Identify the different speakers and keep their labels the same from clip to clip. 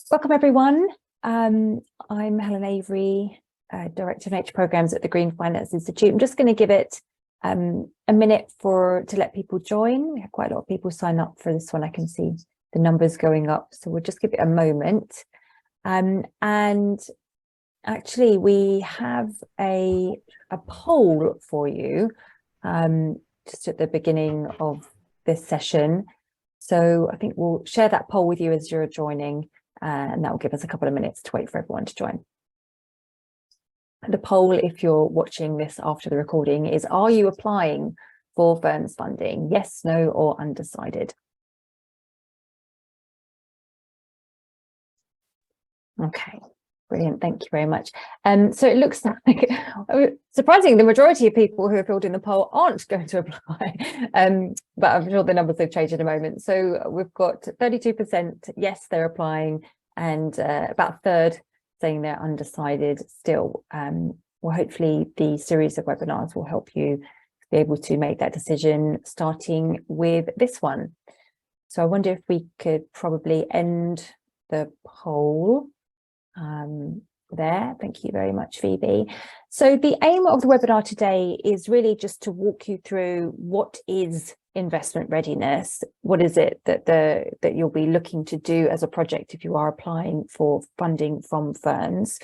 Speaker 1: Welcome everyone. I'm Helen Avery, Director of Nature Programs at the Green Finance Institute. I'm just going to give it a minute to let people join. We have quite a lot of people sign up for this one. I can see the numbers going up, so we'll just give it a moment. And actually, we have a poll for you just at the beginning of this session. So I think we'll share that poll with you as you're joining. And that will give us a couple of minutes to wait for everyone to join. The poll, if you're watching this after the recording, is: are you applying for FIRNS funding? Yes, no, or undecided? Okay, brilliant. Thank you very much. So it looks like, surprisingly, the majority of people who have filled in the poll aren't going to apply, but I'm sure the numbers have changed in a moment. So we've got 32% yes, they're applying, and about a third saying they're undecided still. Well, hopefully the series of webinars will help you be able to make that decision, starting with this one. So I wonder if we could probably end the poll there. Thank you very much, Phoebe. So the aim of the webinar today is really just to walk you through what is investment readiness. What is it that you'll be looking to do as a project if you are applying for funding from FIRNS?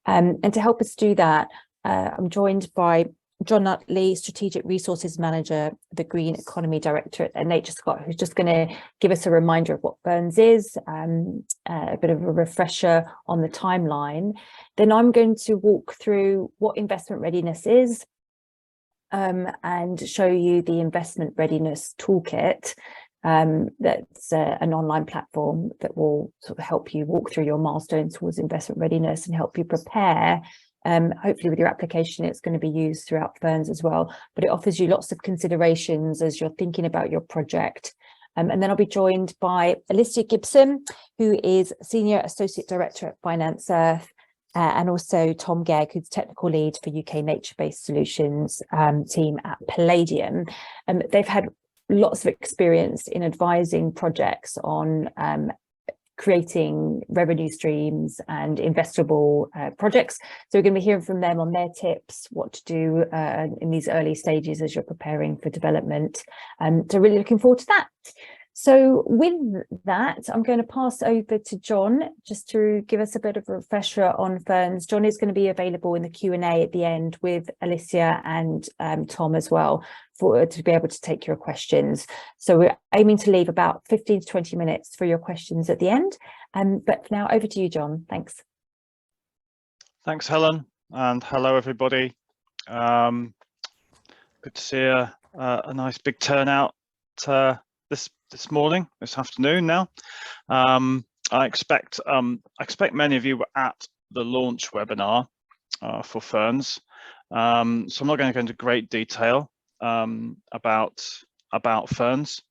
Speaker 1: And to help us do that, I'm joined by John Nutley, Strategic Resources Manager, the Green Economy Director at NatureScot, who's just going to give us a reminder of what FIRNS is, a bit of a refresher on the timeline. Then I'm going to walk through what investment readiness is, and show you the Investment Readiness Toolkit. That's an online platform that will sort of help you walk through your milestones towards investment readiness and help you prepare. Hopefully with your application, it's going to be used throughout FIRNS as well, but it offers you lots of considerations as you're thinking about your project. And then I'll be joined by Alicia Gibson, who is Senior Associate Director at Finance Earth, and also Tom Gegg, who's Technical Lead for UK Nature-Based Solutions team at Palladium. They've had lots of experience in advising projects on creating revenue streams and investable projects. So we're going to be hearing from them on their tips, what to do in these early stages as you're preparing for development. So really looking forward to that. So with that, I'm going to pass over to John just to give us a bit of a refresher on FIRNS. John is going to be available in the Q&A at the end with Alicia and Tom as well to be able to take your questions. So we're aiming to leave about 15 to 20 minutes for your questions at the end. But now over to you, John. Thanks.
Speaker 2: Thanks, Helen, and hello, everybody. Good to see a nice big turnout this morning, this afternoon now. I expect many of you were at the launch webinar for FIRNS. So I'm not going to go into great detail about FIRNS,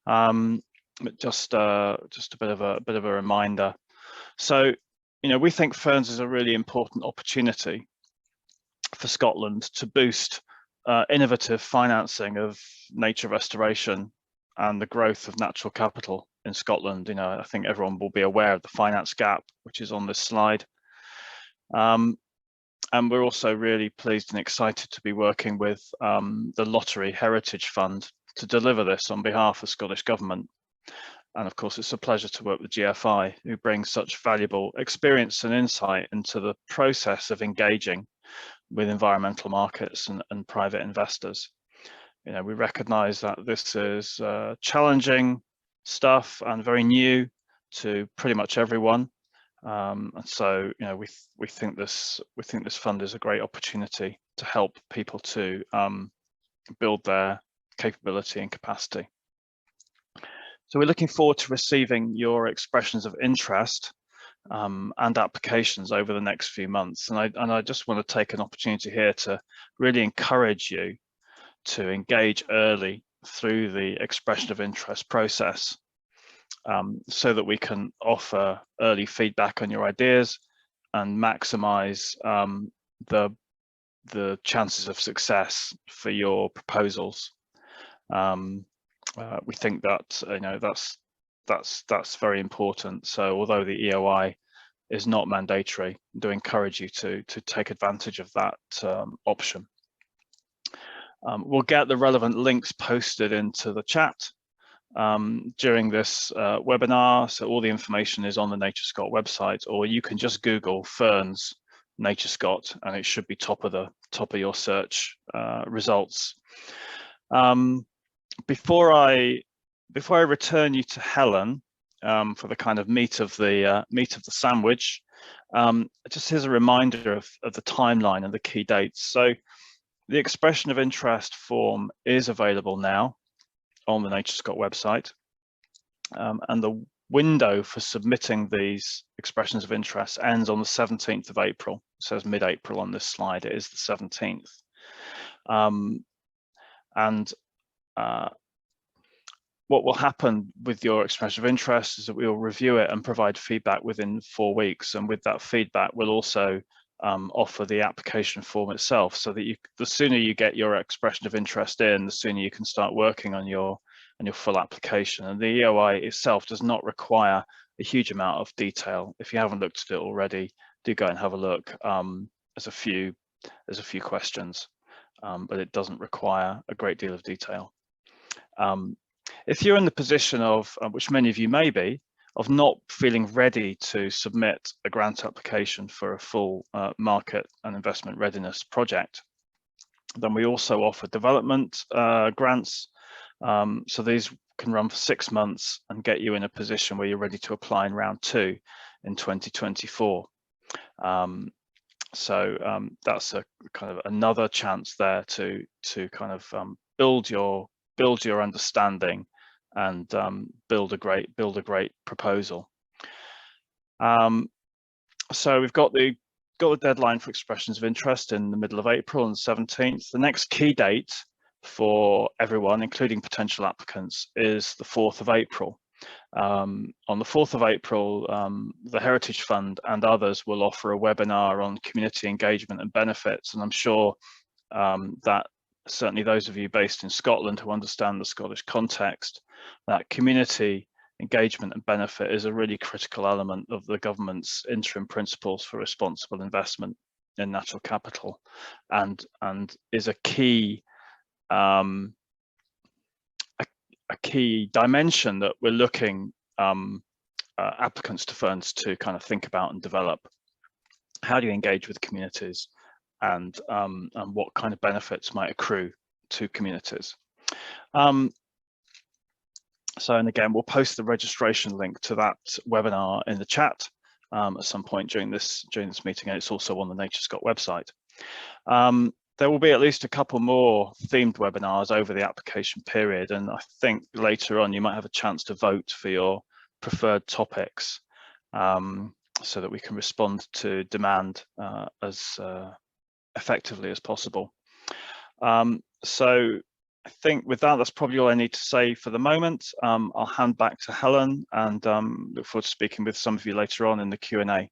Speaker 2: but just a bit of a reminder. So, you know, we think FIRNS is a really important opportunity for Scotland to boost innovative financing of nature restoration and the growth of natural capital in Scotland. You know, I think everyone will be aware of the finance gap, which is on this slide. And we're also really pleased and excited to be working with the Lottery Heritage Fund to deliver this on behalf of Scottish Government. And of course, it's a pleasure to work with GFI, who brings such valuable experience and insight into the process of engaging with environmental markets and private investors. You know, we recognise that this is challenging stuff and very new to pretty much everyone, and so, you know, we think this fund is a great opportunity to help people to build their capability and capacity. So we're looking forward to receiving your expressions of interest and applications over the next few months, and I just want to take an opportunity here to really encourage you to engage early through the expression of interest process, so that we can offer early feedback on your ideas and maximize the chances of success for your proposals. We think that, you know, that's that's very important. So although the EOI is not mandatory, I do encourage you to take advantage of that option. We'll get the relevant links posted into the chat during this webinar, so all the information is on the NatureScot website, or you can just Google FIRNS NatureScot and it should be top of your search results. Before I return you to Helen for the kind of meat of the sandwich, just here's a reminder of the timeline and the key dates. So the expression of interest form is available now on the NatureScot website, and the window for submitting these expressions of interest ends on the 17th of April. It says mid-April on this slide. It is the 17th. What will happen with your expression of interest is that we will review it and provide feedback within 4 weeks. And with that feedback, we'll also offer the application form itself, so that the sooner you get your expression of interest in, the sooner you can start working on your full application. And the EOI itself does not require a huge amount of detail. If you haven't looked at it already, do go and have a look. There's a few questions, but it doesn't require a great deal of detail. If you're in the position of, which many of you may be, of not feeling ready to submit a grant application for a full market and investment readiness project, then we also offer development grants. So these can run for 6 months and get you in a position where you're ready to apply in round 2 in 2024. That's a kind of another chance there to kind of build your understanding and build a great proposal. So we've got the deadline for expressions of interest in the middle of April on the 17th. The next key date for everyone, including potential applicants, is the 4th of April. On the 4th of April, the Heritage Fund and others will offer a webinar on community engagement and benefits, and I'm sure that certainly those of you based in Scotland who understand the Scottish context, that community engagement and benefit is a really critical element of the government's interim principles for responsible investment in natural capital, and is a key dimension that we're looking applicants to FIRNS to kind of think about and develop. How do you engage with communities, and what kind of benefits might accrue to communities? And again, we'll post the registration link to that webinar in the chat at some point during this meeting, and it's also on the NatureScot website. There will be at least a couple more themed webinars over the application period, and I think later on you might have a chance to vote for your preferred topics, so that we can respond to demand as effectively as possible. So I think with that, that's probably all I need to say for the moment. I'll hand back to Helen, and look forward to speaking with some of you later on in the Q&A.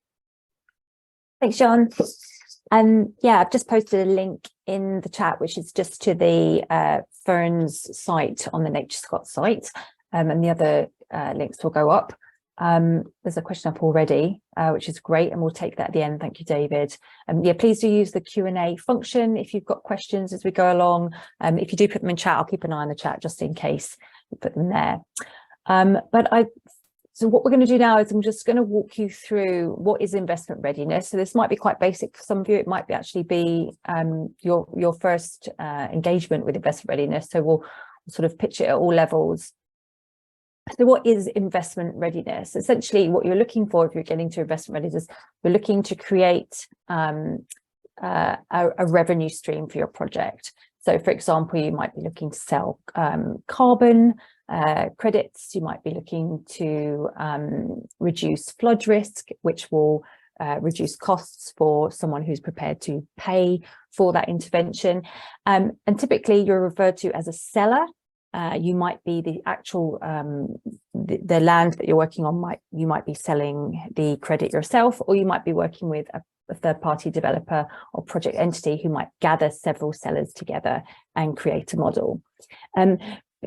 Speaker 1: Thanks, John. Yeah, I've just posted a link in the chat, which is just to the FIRNS site on the NatureScot site, and the other links will go up. There's a question up already, which is great, and we'll take that at the end. Thank you, David. Yeah, please do use the Q&A function if you've got questions as we go along. If you do put them in chat, I'll keep an eye on the chat just in case you put them there. So what we're going to do now is I'm just going to walk you through what is investment readiness. So this might be quite basic for some of you. It might actually be your first engagement with investment readiness. So we'll sort of pitch it at all levels. So what is investment readiness? Essentially, what you're looking for if you're getting to investment readiness, you're looking to create a revenue stream for your project. So, for example, you might be looking to sell carbon credits. You might be looking to reduce flood risk, which will reduce costs for someone who's prepared to pay for that intervention. And typically, you're referred to as a seller. You might be the actual the land that you're working on. You might be selling the credit yourself, or you might be working with a third-party developer or project entity who might gather several sellers together and create a model.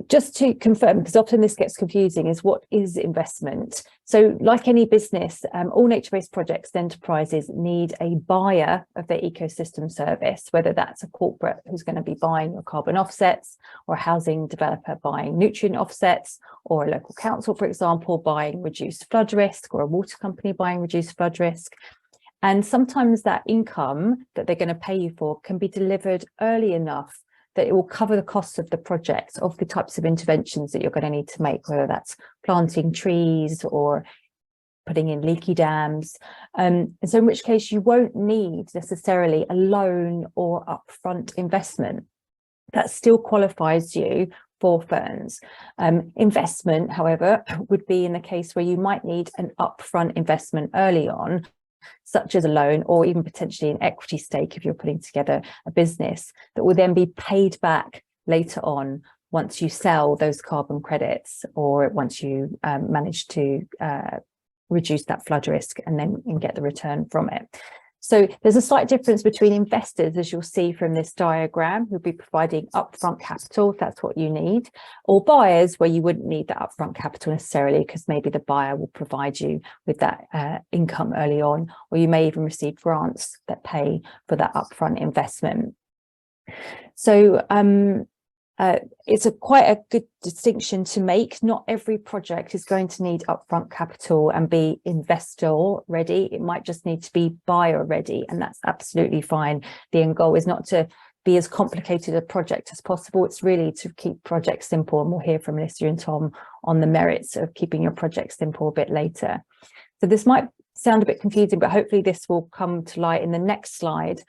Speaker 1: just to confirm, because often this gets confusing, is what is investment? So like any business, all nature-based projects and enterprises need a buyer of their ecosystem service, whether that's a corporate who's going to be buying your carbon offsets, or a housing developer buying nutrient offsets, or a local council, for example, buying reduced flood risk, or a water company buying reduced flood risk. And sometimes that income that they're going to pay you for can be delivered early enough that it will cover the costs of the project, of the types of interventions that you're going to need to make, whether that's planting trees or putting in leaky dams. And so in which case you won't need necessarily a loan or upfront investment. That still qualifies you for FIRNS. Investment, however, would be in the case where you might need an upfront investment early on, such as a loan or even potentially an equity stake if you're putting together a business that will then be paid back later on once you sell those carbon credits, or once you manage to reduce that flood risk and get the return from it. So there's a slight difference between investors, as you'll see from this diagram, who'll be providing upfront capital if that's what you need, or buyers where you wouldn't need that upfront capital necessarily, because maybe the buyer will provide you with that income early on, or you may even receive grants that pay for that upfront investment. So it's quite a good distinction to make. Not every project is going to need upfront capital and be investor ready. It might just need to be buyer ready, and that's absolutely fine. The end goal is not to be as complicated a project as possible. It's really to keep projects simple, and we'll hear from Alicia and Tom on the merits of keeping your project simple a bit later. So this might sound a bit confusing, but hopefully this will come to light in the next slide,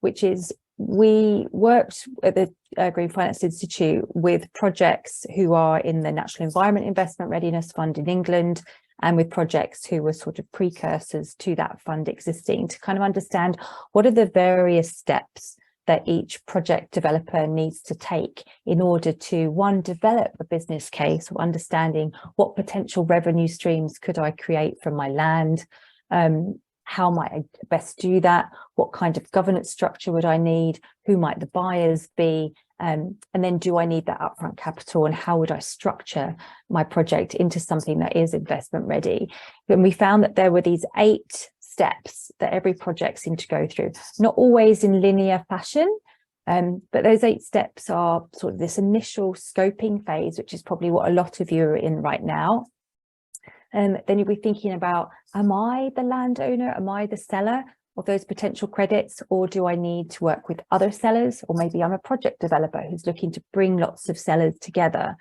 Speaker 1: which is we worked at the Green Finance Institute with projects who are in the National Environment Investment Readiness Fund in England, and with projects who were sort of precursors to that fund existing, to kind of understand what are the various steps that each project developer needs to take in order to, one, develop a business case, or understanding what potential revenue streams could I create from my land, how might I best do that? What kind of governance structure would I need? Who might the buyers be? And then do I need that upfront capital? And how would I structure my project into something that is investment ready? And we found that there were these 8 steps that every project seemed to go through, not always in linear fashion, but those 8 steps are sort of this initial scoping phase, which is probably what a lot of you are in right now. Then you'll be thinking about, am I the landowner? Am I the seller of those potential credits? Or do I need to work with other sellers? Or maybe I'm a project developer who's looking to bring lots of sellers together.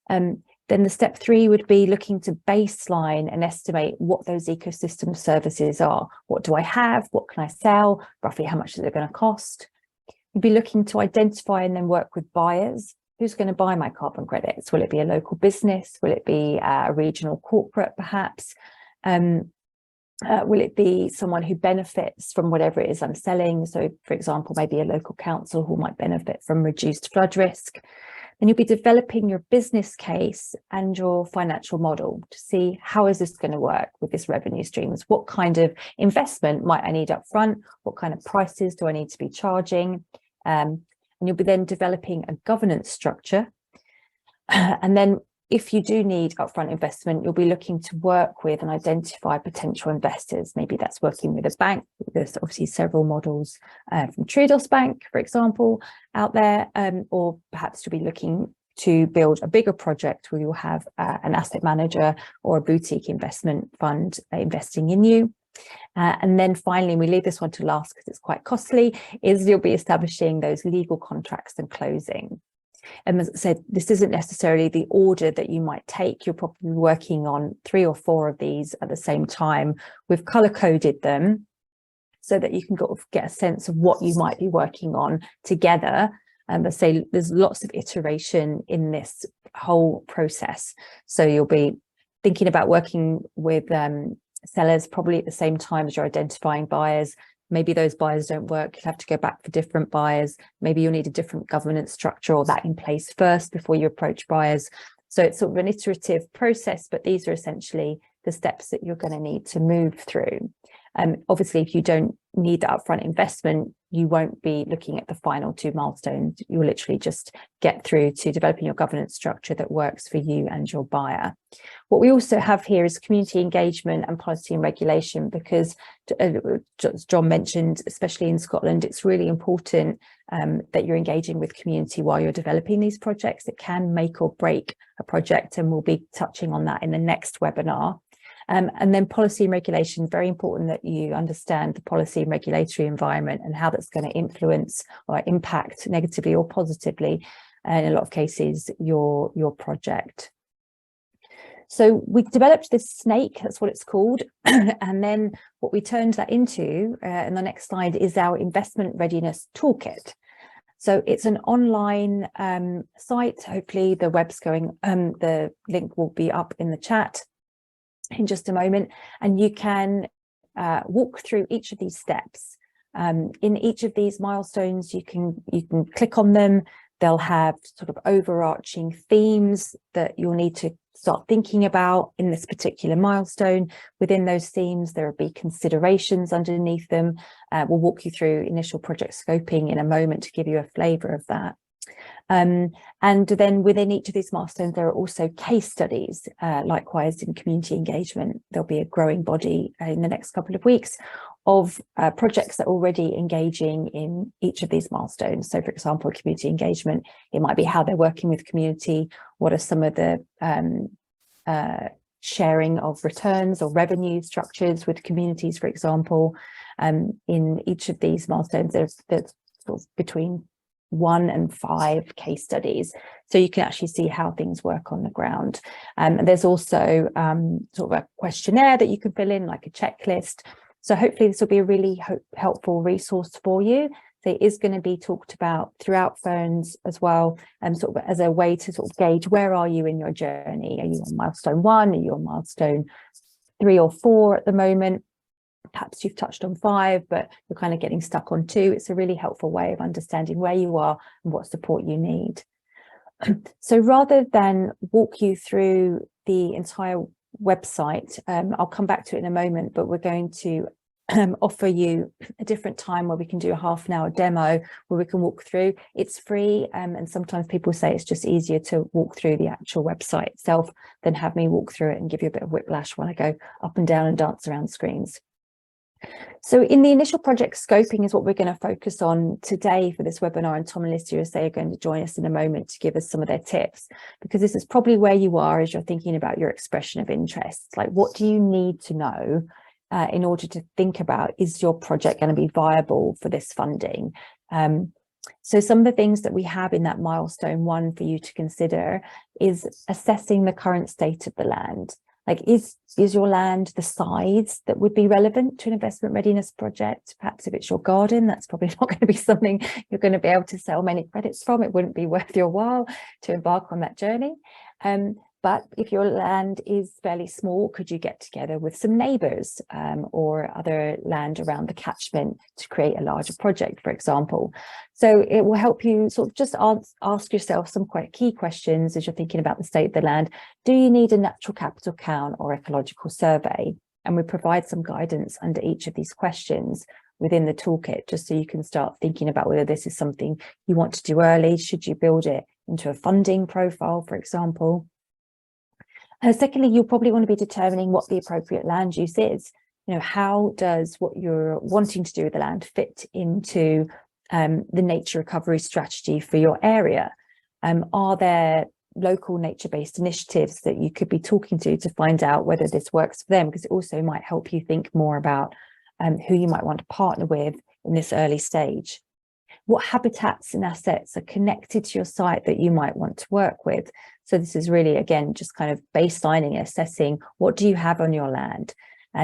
Speaker 1: Then the step 3 would be looking to baseline and estimate what those ecosystem services are. What do I have? What can I sell? Roughly how much is it going to cost? You'd be looking to identify and then work with buyers. Who's going to buy my carbon credits? Will it be a local business? Will it be a regional corporate, perhaps? Will it be someone who benefits from whatever it is I'm selling? So, for example, maybe a local council who might benefit from reduced flood risk. Then you'll be developing your business case and your financial model to see, how is this going to work with this revenue streams? What kind of investment might I need up front? What kind of prices do I need to be charging? And you'll be then developing a governance structure. And then if you do need upfront investment, you'll be looking to work with and identify potential investors. Maybe that's working with a bank. There's obviously several models from Triodos Bank, for example, out there, or perhaps you'll be looking to build a bigger project where you'll have an asset manager or a boutique investment fund investing in you. And then finally, we leave this one to last because it's quite costly, is you'll be establishing those legal contracts and closing. And as I said, this isn't necessarily the order that you might take. You're probably working on 3 or 4 of these at the same time. We've color coded them so that you can get a sense of what you might be working on together. And I say there's lots of iteration in this whole process. So you'll be thinking about working with sellers probably at the same time as you're identifying buyers. Maybe those buyers don't work, you'll have to go back for different buyers. Maybe you'll need a different governance structure or that in place first before you approach buyers. So it's sort of an iterative process, but these are essentially the steps that you're going to need to move through. Obviously, if you don't need that upfront investment, you won't be looking at the final 2 milestones. You'll literally just get through to developing your governance structure that works for you and your buyer. What we also have here is community engagement and policy and regulation, because as John mentioned, especially in Scotland, it's really important that you're engaging with community while you're developing these projects. It can make or break a project, and we'll be touching on that in the next webinar. And then policy and regulation, very important that you understand the policy and regulatory environment and how that's going to influence or impact negatively or positively, in a lot of cases, your project. So we developed this snake, that's what it's called. And then what we turned that into, in the next slide, is our Investment Readiness Toolkit. So it's an online site. Hopefully the web's going, the link will be up in the chat in just a moment, and you can walk through each of these steps. In each of these milestones, you can click on them. They'll have sort of overarching themes that you'll need to start thinking about in this particular milestone. Within those themes, there will be considerations underneath them. We'll walk you through initial project scoping in a moment to give you a flavour of that. And then within each of these milestones, there are also case studies. Likewise, in community engagement, there'll be a growing body in the next couple of weeks of projects that are already engaging in each of these milestones. So, for example, community engagement, it might be how they're working with community, what are some of the sharing of returns or revenue structures with communities, for example. In each of these milestones, there's sort of between 1 and 5 case studies, so you can actually see how things work on the ground. And there's also sort of a questionnaire that you can fill in, like a checklist. So hopefully this will be a really helpful resource for you. So it is going to be talked about throughout FIRNS as well, and sort of as a way to sort of gauge where are you in your journey. Are you on milestone 1? Are you on milestone 3 or 4 at the moment? Perhaps you've touched on 5, but you're kind of getting stuck on 2. It's a really helpful way of understanding where you are and what support you need. So rather than walk you through the entire website, I'll come back to it in a moment, but we're going to offer you a different time where we can do a half-an-hour demo where we can walk through. It's free, and sometimes people say it's just easier to walk through the actual website itself than have me walk through it and give you a bit of whiplash when I go up and down and dance around screens. So in the initial project scoping is what we're going to focus on today for this webinar, and Tom and Lucy are going to join us in a moment to give us some of their tips, because this is probably where you are as you're thinking about your expression of interest. Like, what do you need to know in order to think about, is your project going to be viable for this funding? So some of the things that we have in that milestone 1 for you to consider is assessing the current state of the land. Like, is your land the size that would be relevant to an investment readiness project? Perhaps if it's your garden, that's probably not going to be something you're going to be able to sell many credits from. It wouldn't be worth your while to embark on that journey. But if your land is fairly small, could you get together with some neighbours or other land around the catchment to create a larger project, for example? So it will help you sort of just ask yourself some quite key questions as you're thinking about the state of the land. Do you need a natural capital count or ecological survey? And we provide some guidance under each of these questions within the toolkit, just so you can start thinking about whether this is something you want to do early. Should you build it into a funding profile, for example? Secondly, you'll probably want to be determining what the appropriate land use is. You know, how does what you're wanting to do with the land fit into the nature recovery strategy for your area? Are there local nature-based initiatives that you could be talking to find out whether this works for them? Because it also might help you think more about who you might want to partner with in this early stage. What habitats and assets are connected to your site that you might want to work with? So this is really, again, just kind of baselining, assessing what do you have on your land.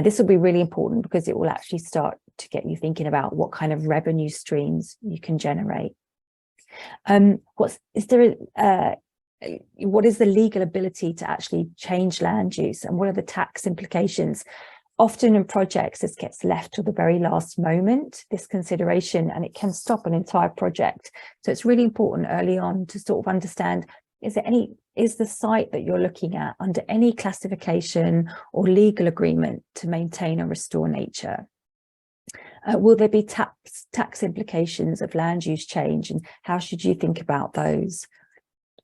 Speaker 1: This will be really important because it will actually start to get you thinking about what kind of revenue streams you can generate. What is the legal ability to actually change land use, and what are the tax implications? Often in projects, this gets left to the very last moment, this consideration, and it can stop an entire project. So it's really important early on to sort of understand, is the site that you're looking at under any classification or legal agreement to maintain or restore nature? Will there be tax implications of land use change, and how should you think about those?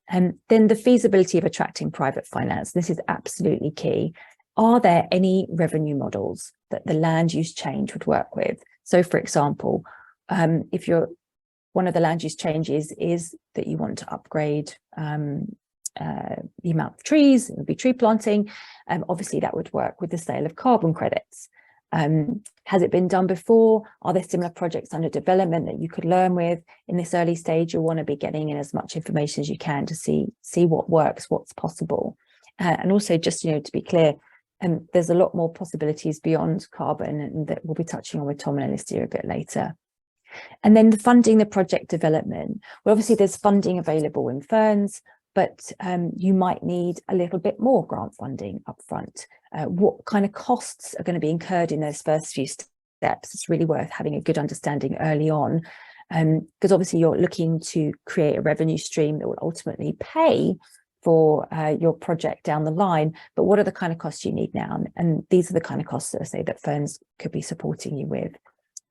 Speaker 1: And then the feasibility of attracting private finance. This is absolutely key. Are there any revenue models that the land use change would work with? So, for example, if one of the land use changes is that you want to upgrade the amount of trees, it would be tree planting. Obviously, that would work with the sale of carbon credits. Has it been done before? Are there similar projects under development that you could learn with? In this early stage, you'll want to be getting in as much information as you can to see what works, what's possible. And also, just to be clear, there's a lot more possibilities beyond carbon, and that we'll be touching on with Tom and Alicia a bit later. And then the project development. Well, obviously, there's funding available in FIRNS, but you might need a little bit more grant funding upfront. What kind of costs are going to be incurred in those first few steps? It's really worth having a good understanding early on, because obviously you're looking to create a revenue stream that will ultimately pay for your project down the line. But what are the kind of costs you need now? And these are the kind of costs that I say that FIRNS could be supporting you with.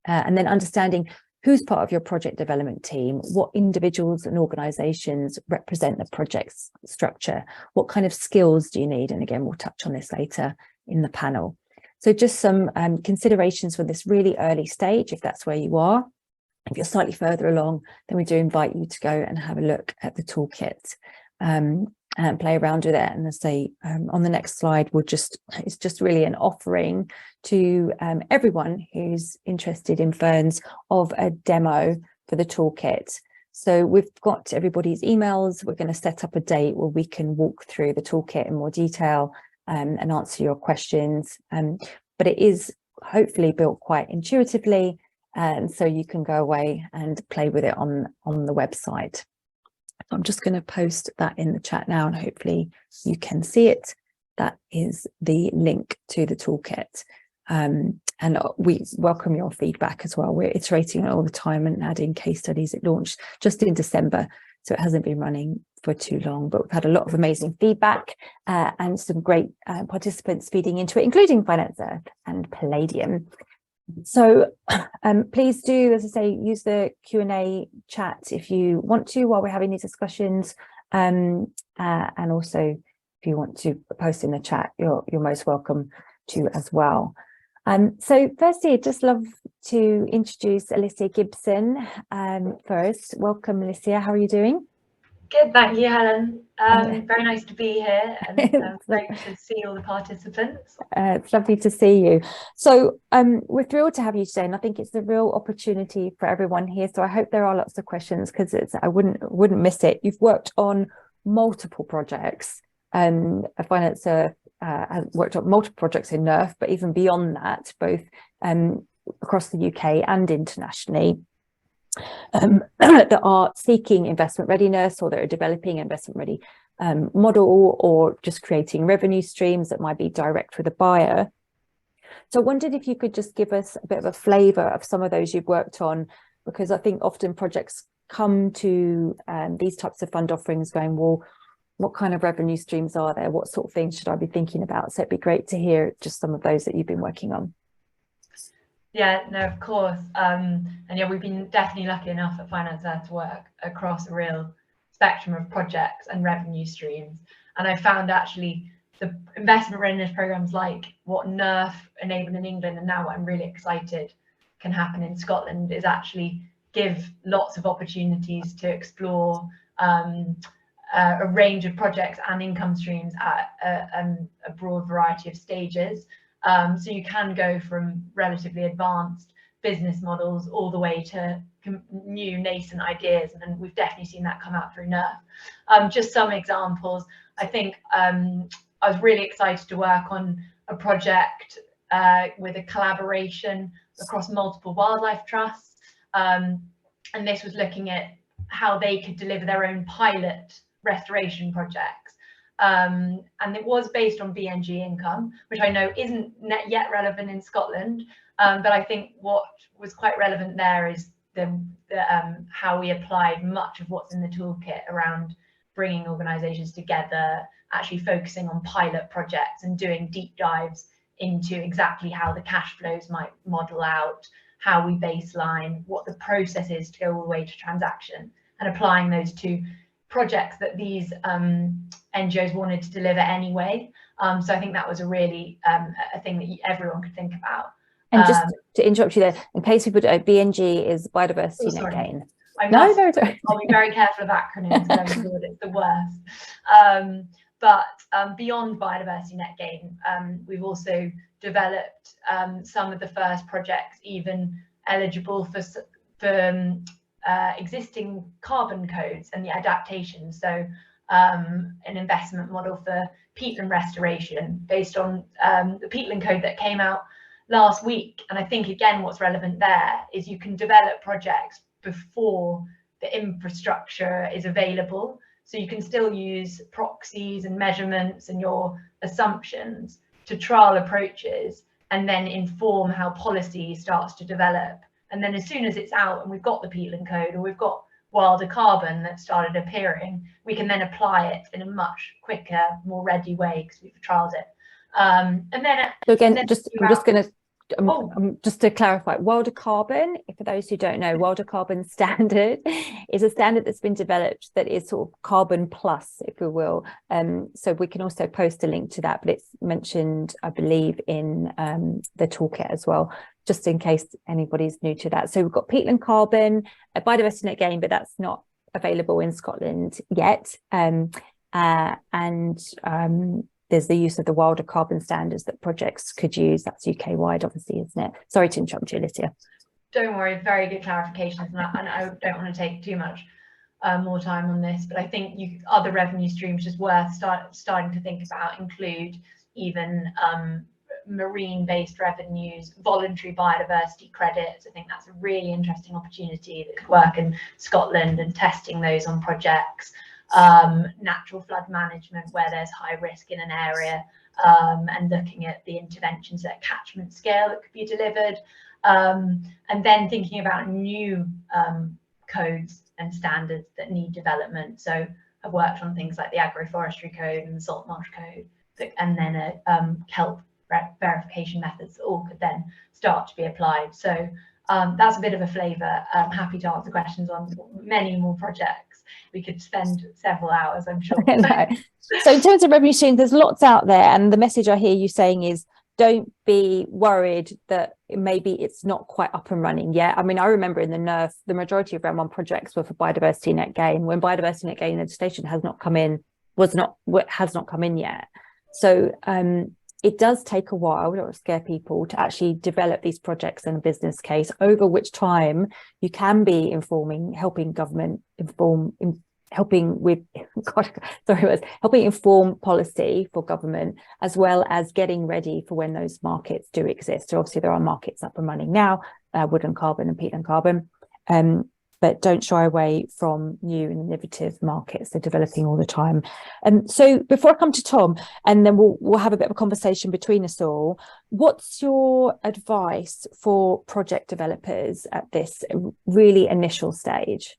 Speaker 1: And then understanding who's part of your project development team, what individuals and organizations represent the project's structure, what kind of skills do you need? And again, we'll touch on this later in the panel. So just some considerations for this really early stage, if that's where you are. If you're slightly further along, then we do invite you to go and have a look at the toolkit and play around with it. And as I say, on the next slide, it's just really an offering to everyone who's interested in FIRNS of a demo for the toolkit. So we've got everybody's emails. We're going to set up a date where we can walk through the toolkit in more detail and answer your questions. But it is hopefully built quite intuitively, and so you can go away and play with it on the website. I'm just going to post that in the chat now, and hopefully you can see it. That is the link to the toolkit. And we welcome your feedback as well. We're iterating all the time and adding case studies. It launched just in December, so it hasn't been running for too long, but we've had a lot of amazing feedback and some great participants feeding into it, including Finance Earth and Palladium. So please do, as I say, use the Q&A chat if you want to while we're having these discussions. And also, if you want to post in the chat, you're most welcome to as well. So firstly, I'd just love to introduce Alicia Gibson first. Welcome, Alicia. How are you doing?
Speaker 3: Good, thank you, Helen. Very nice to be here, and great to see all the participants.
Speaker 1: It's lovely to see you. So we're thrilled to have you today, and I think it's a real opportunity for everyone here. So I hope there are lots of questions, because I wouldn't miss it. You've worked on multiple projects, and Finance Earth has worked on multiple projects in NERF, but even beyond that, both across the UK and internationally. That are seeking investment readiness, or that are developing investment ready model, or just creating revenue streams that might be direct with a buyer. So I wondered if you could just give us a bit of a flavour of some of those you've worked on, because I think often projects come to these types of fund offerings going, well, what kind of revenue streams are there? What sort of things should I be thinking about? So it'd be great to hear just some of those that you've been working on.
Speaker 3: Yeah, no, of course. And yeah, we've been definitely lucky enough at Finance Earth to work across a real spectrum of projects and revenue streams. And I found actually the investment readiness programs like what NERF enabled in England, and now what I'm really excited can happen in Scotland, is actually give lots of opportunities to explore a range of projects and income streams at a broad variety of stages. So you can go from relatively advanced business models all the way to new nascent ideas, and we've definitely seen that come out through NERF. Just some examples. I think I was really excited to work on a project with a collaboration across multiple wildlife trusts, and this was looking at how they could deliver their own pilot restoration projects. And it was based on BNG income, which I know isn't yet relevant in Scotland, but I think what was quite relevant there is how we applied much of what's in the toolkit around bringing organisations together, actually focusing on pilot projects and doing deep dives into exactly how the cash flows might model out, how we baseline, what the process is to go all the way to transaction, and applying those to projects that these NGOs wanted to deliver anyway. So I think that was a really a thing that everyone could think about.
Speaker 1: And just to interrupt you there, in case people don't, BNG is biodiversity net gain.
Speaker 3: I'll be very careful of acronyms going forward, it's the worst. But beyond biodiversity net gain, we've also developed some of the first projects even eligible for existing carbon codes and the adaptation. So an investment model for peatland restoration based on the peatland code that came out last week. And I think, again, what's relevant there is you can develop projects before the infrastructure is available. So you can still use proxies and measurements and your assumptions to trial approaches and then inform how policy starts to develop. And then as soon as it's out and we've got the peatland code, or we've got wilder carbon that started appearing, we can then apply it in a much quicker, more ready way because we've trialed it. And then
Speaker 1: so again, just to clarify, wilder carbon, for those who don't know, wilder carbon standard is a standard that's been developed that is sort of carbon plus, if you will. So we can also post a link to that, but it's mentioned, I believe, in the toolkit as well, just in case anybody's new to that. So we've got peatland carbon, biodiversity net gain, but that's not available in Scotland yet. There's the use of the wilder carbon standards that projects could use. That's UK wide, obviously, isn't it? Sorry to interrupt you, Alicia.
Speaker 3: Don't worry, very good clarifications. And I don't want to take too much more time on this, but I think other revenue streams just worth starting to think about include even marine-based revenues, voluntary biodiversity credits. I think that's a really interesting opportunity that could work in Scotland, and testing those on projects. Natural flood management where there's high risk in an area, and looking at the interventions at catchment scale that could be delivered, and then thinking about new codes and standards that need development. So I've worked on things like the agroforestry code and the salt marsh code, and then kelp verification methods that all could then start to be applied. So that's a bit of a flavour. I'm happy to answer questions on many more projects. We could spend several hours, I'm sure.
Speaker 1: So in terms of revenue streams, there's lots out there, and the message I hear you saying is don't be worried that maybe it's not quite up and running yet. I mean, I remember in the NERF, the majority of Round 1 projects were for biodiversity net gain, when biodiversity net gain legislation has not come in yet. So it does take a while, we don't want to scare people, to actually develop these projects and a business case, over which time you can be helping government helping inform policy for government, as well as getting ready for when those markets do exist. So obviously there are markets up and running now, wood and carbon and peatland carbon, but don't shy away from new and innovative markets. They're developing all the time. So before I come to Tom, and then we'll have a bit of a conversation between us all, what's your advice for project developers at this really initial stage?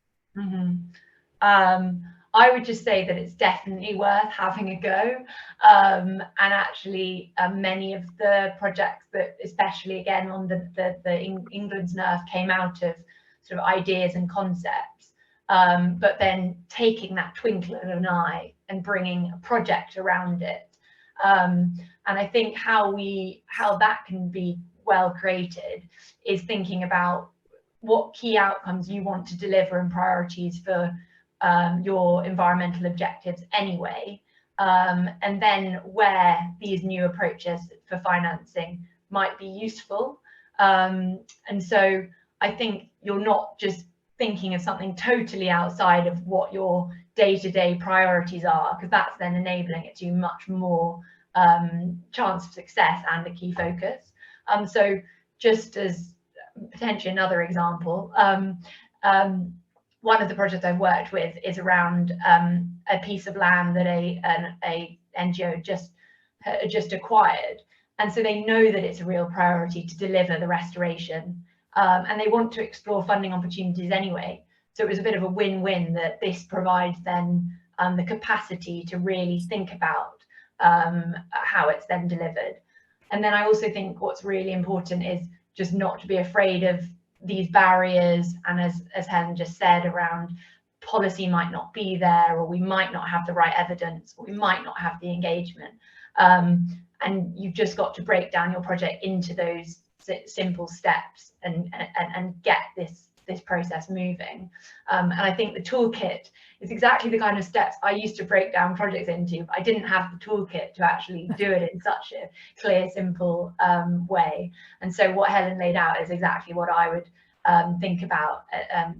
Speaker 3: I would just say that it's definitely worth having a go. And actually, many of the projects that, especially again on the England's NERF, came out of sort of ideas and concepts, but then taking that twinkle of an eye and bringing a project around it. And I think how that can be well created is thinking about what key outcomes you want to deliver and priorities for your environmental objectives anyway, and then where these new approaches for financing might be useful. And so I think you're not just thinking of something totally outside of what your day-to-day priorities are, because that's then enabling it to be much more chance of success and a key focus. So just as potentially another example, one of the projects I've worked with is around a piece of land that a NGO just acquired, and so they know that it's a real priority to deliver the restoration, and they want to explore funding opportunities anyway. So it was a bit of a win-win that this provides then the capacity to really think about how it's then delivered. And then I also think what's really important is just not to be afraid of these barriers, and as Helen just said, around policy might not be there, or we might not have the right evidence, or we might not have the engagement. And you've just got to break down your project into those simple steps and get this process moving. And I think the toolkit is exactly the kind of steps I used to break down projects into. I didn't have the toolkit to actually do it in such a clear, simple way. And so what Helen laid out is exactly what I would think about,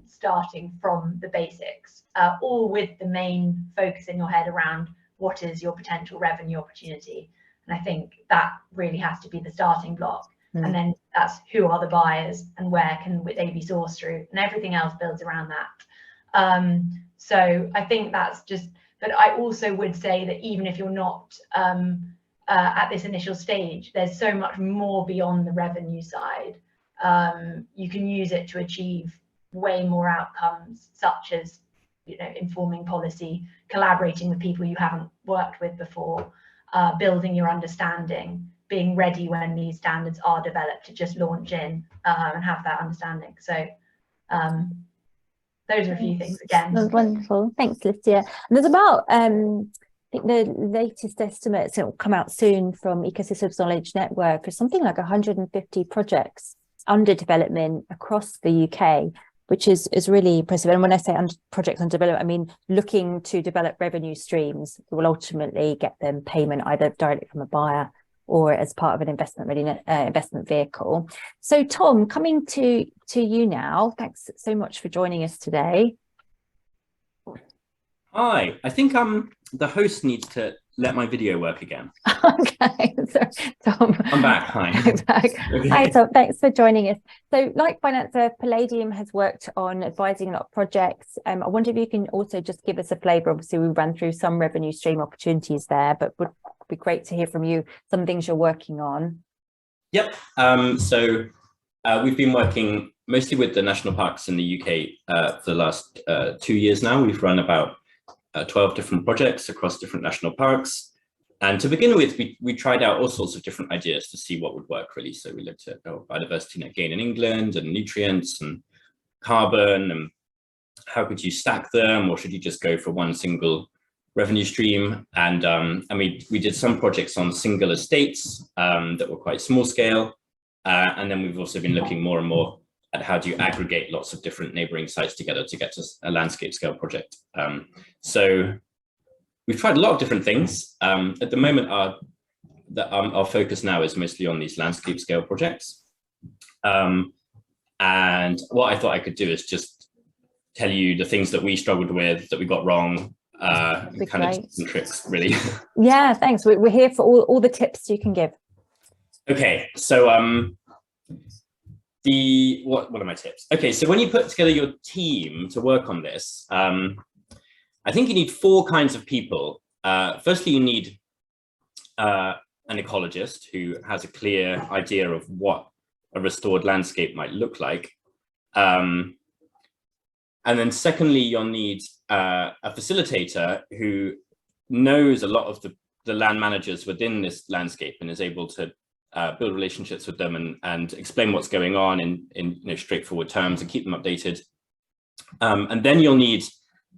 Speaker 3: starting from the basics, all with the main focus in your head around what is your potential revenue opportunity. And I think that really has to be the starting block. And then that's who are the buyers and where can they be sourced through, and everything else builds around that. So I think that's just, but I also would say that even if you're not at this initial stage, there's so much more beyond the revenue side. You can use it to achieve way more outcomes, such as, you know, informing policy, collaborating with people you haven't worked with before, building your understanding, being ready when these standards are developed to just launch in and have that understanding. So those are a few things again.
Speaker 1: That's wonderful. Thanks, Lydia. And there's about, I think the latest estimates, it will come out soon from Ecosystems Knowledge Network, is something like 150 projects under development across the UK, which is really impressive. And when I say projects under development, I mean looking to develop revenue streams that will ultimately get them payment either directly from a buyer or as part of an investment vehicle. So Tom, coming to you now, thanks so much for joining us today.
Speaker 4: Hi, I think the host needs to let my video work again.
Speaker 1: Okay, so Tom.
Speaker 4: I'm back, hi.
Speaker 1: Okay. Hi Tom, thanks for joining us. So like Financer, Palladium has worked on advising a lot of projects. I wonder if you can also just give us a flavour. Obviously we ran through some revenue stream opportunities there, but would be great to hear from you some things you're working on.
Speaker 4: Yep, so we've been working mostly with the national parks in the UK for the last 2 years now. We've run about 12 different projects across different national parks. And to begin with, we tried out all sorts of different ideas to see what would work really. So we looked at biodiversity net gain in England and nutrients and carbon, and how could you stack them, or should you just go for one single revenue stream? And we did some projects on single estates that were quite small scale. And then we've also been looking more and more at how do you aggregate lots of different neighboring sites together to get to a landscape scale project. So we've tried a lot of different things. At the moment, our focus now is mostly on these landscape scale projects. And what I thought I could do is just tell you the things that we struggled with, that we got wrong, kind of some tricks, really.
Speaker 1: Yeah, thanks. We're here for all the tips you can give.
Speaker 4: Okay, so what are my tips? Okay, so when you put together your team to work on this, I think you need 4 kinds of people. Firstly, you need an ecologist who has a clear idea of what a restored landscape might look like. And then secondly, you'll need a facilitator who knows a lot of the land managers within this landscape and is able to build relationships with them and explain what's going on in straightforward terms and keep them updated. And then you'll need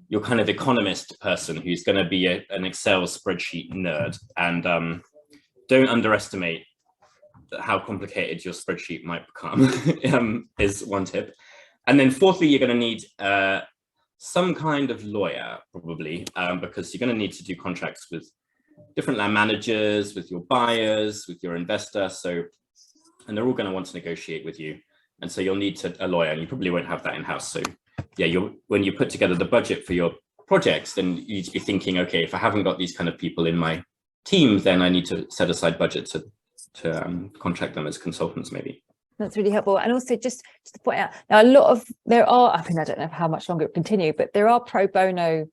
Speaker 4: your kind of economist person who's going to be an Excel spreadsheet nerd. And don't underestimate how complicated your spreadsheet might become is one tip. And then fourthly, you're going to need some kind of lawyer, probably, because you're going to need to do contracts with different land managers, with your buyers, with your investor. And they're all going to want to negotiate with you. And so you'll need a lawyer, and you probably won't have that in-house. So yeah, when you put together the budget for your projects, then you need to be thinking, okay, if I haven't got these kind of people in my team, then I need to set aside budget to contract them as consultants, maybe.
Speaker 1: That's really helpful. And also just to point out, now there are, I mean, I don't know how much longer it will continue, but there are pro bono,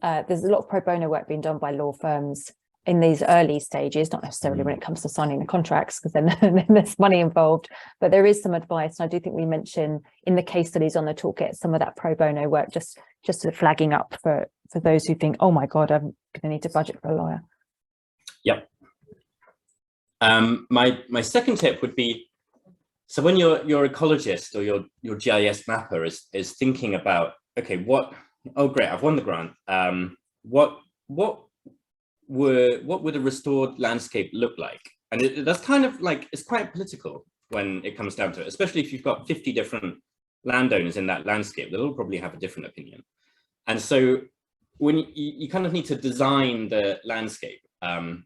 Speaker 1: there's a lot of pro bono work being done by law firms in these early stages, not necessarily when it comes to signing the contracts, because then there's money involved, but there is some advice. And I do think we mention in the case studies on the toolkit, some of that pro bono work, just sort of flagging up for those who think, oh my God, I'm going to need to budget for a lawyer.
Speaker 4: Yep. My second tip would be, So when your ecologist or your GIS mapper is thinking about, okay, oh great, I've won the grant. What would a restored landscape look like? And that's kind of like, it's quite political when it comes down to it, especially if you've got 50 different landowners in that landscape, they'll all probably have a different opinion. And so when you kind of need to design the landscape, and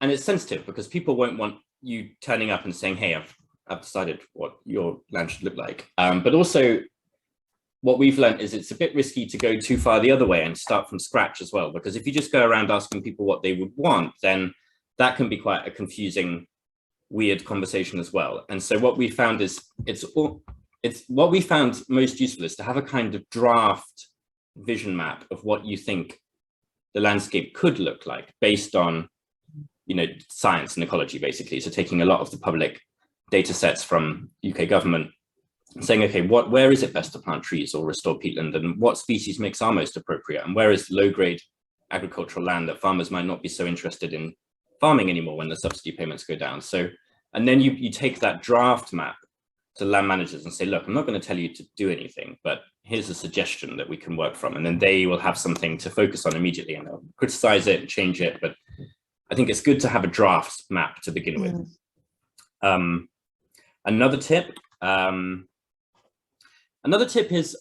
Speaker 4: it's sensitive because people won't want you turning up and saying, hey, I've decided what your land should look like. But also what we've learned is it's a bit risky to go too far the other way and start from scratch as well, because if you just go around asking people what they would want, then that can be quite a confusing, weird conversation as well. And so what we found is what we found most useful is to have a kind of draft vision map of what you think the landscape could look like based on, science and ecology, basically. So taking a lot of the public data sets from UK government, saying, okay, where is it best to plant trees or restore peatland, and what species mix are most appropriate, and where is low-grade agricultural land that farmers might not be so interested in farming anymore when the subsidy payments go down. So, and then you take that draft map to land managers and say, look, I'm not going to tell you to do anything, but here's a suggestion that we can work from. And then they will have something to focus on immediately, and they'll criticize it and change it. But I think it's good to have a draft map to begin with. Another tip is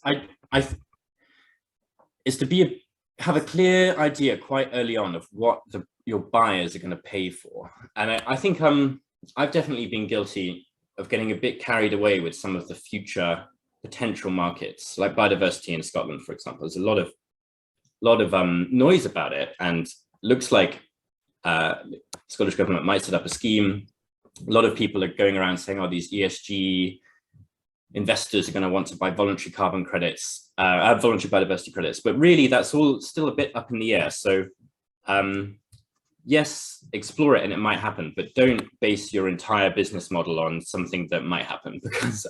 Speaker 4: is to have a clear idea quite early on of what your buyers are going to pay for. And I think I've definitely been guilty of getting a bit carried away with some of the future potential markets, like biodiversity in Scotland, for example. There's a lot of noise about it, and looks like Scottish government might set up a scheme. A lot of people are going around saying, oh, these ESG investors are going to want to buy voluntary carbon credits, voluntary biodiversity credits, but really that's all still a bit up in the air. So yes, explore it and it might happen, but don't base your entire business model on something that might happen, because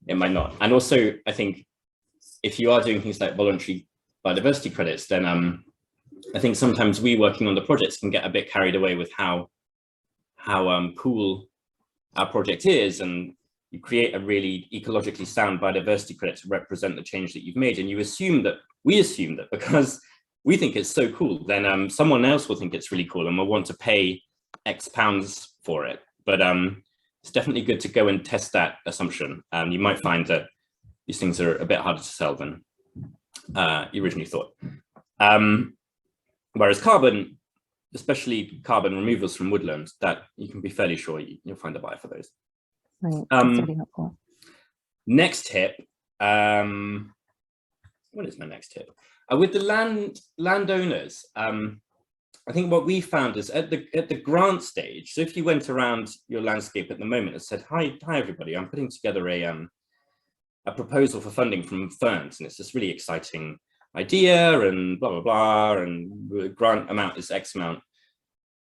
Speaker 4: it might not. And also, I think if you are doing things like voluntary biodiversity credits, then I think sometimes we working on the projects can get a bit carried away with how cool our project is, and you create a really ecologically sound biodiversity credit to represent the change that you've made, and we assume that because we think it's so cool, then someone else will think it's really cool and will want to pay X pounds for it. But it's definitely good to go and test that assumption. You might find that these things are a bit harder to sell than you originally thought. Whereas carbon, especially carbon removals from woodland, that you can be fairly sure you'll find a buyer for those.
Speaker 1: Right, that's really helpful.
Speaker 4: Next tip. What is my next tip? With the landowners, I think what we found is at the grant stage. So if you went around your landscape at the moment and said, "Hi everybody, I'm putting together a proposal for funding from FIRNS, and it's this really exciting idea, and blah blah blah, and the grant amount is X amount,